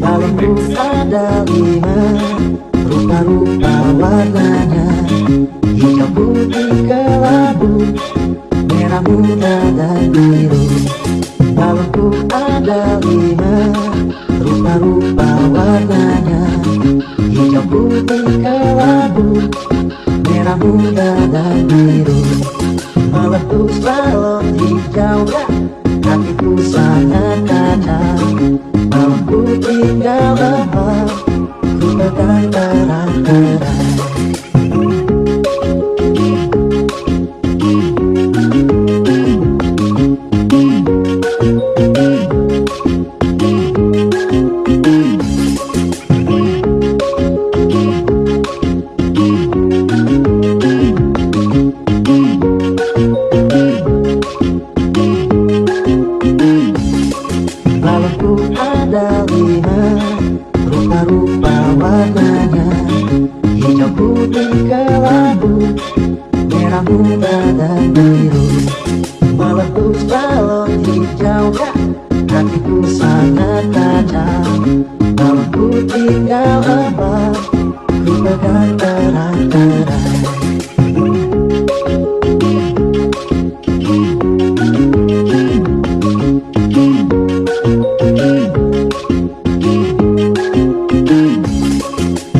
Balonku ada 5, rupa-rupa warnanya, hijau, putih, kelabu, merah muda dan biru. Balonku ada 5, rupa-rupa warnanya, hijau, putih, kelabu, merah muda dan biru. Meletus balon hijaunya, hatiku sangat kacau. Balonku tinggal lepas, ku pegang terang-terang. Balonku ada 5, rupa-rupa warnanya, hijau, putih, kelabu, merah muda dan biru. Meletus balon hijaunya, hatiku sangat kacau. Balonku tinggal lepas, ku pegang terang-terang.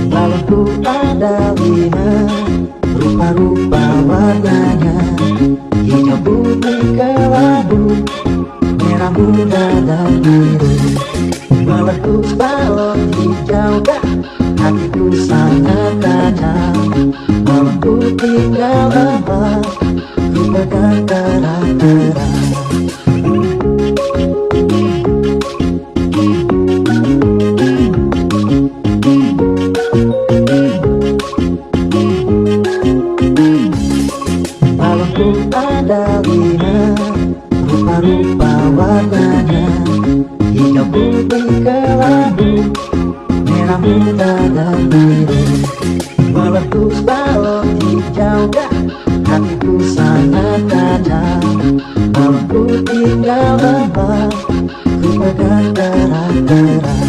Balonku ada 5, rupa-rupa warnanya, hijau, putih, kelabu, merah muda dan biru. Meletus balon hijaunya, hatiku sangat kacau. Balonku tinggal lepas, ku pegang terang-terang. Balonku ada 5, rupa-rupa warnanya, hijau, putih, kelabu, merah muda dan biru. Meletus balon hijaunya, hatiku sangat kacau. Balonku tinggal lepas, ku pegang terang-terang.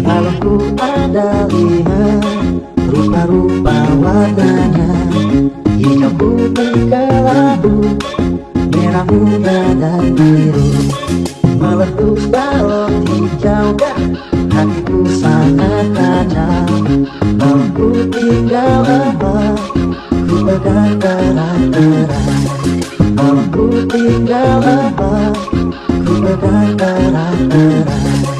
Balonku ada 5, rupa-rupa warnanya, hijau, putih, kelabu, merah muda dan biru. Meletus balon hijaunya, hatiku sangat kacau. Balonku tinggal lepas, ku pegang terang-terang. Balonku tinggal lepas, ku pegang terang-terang.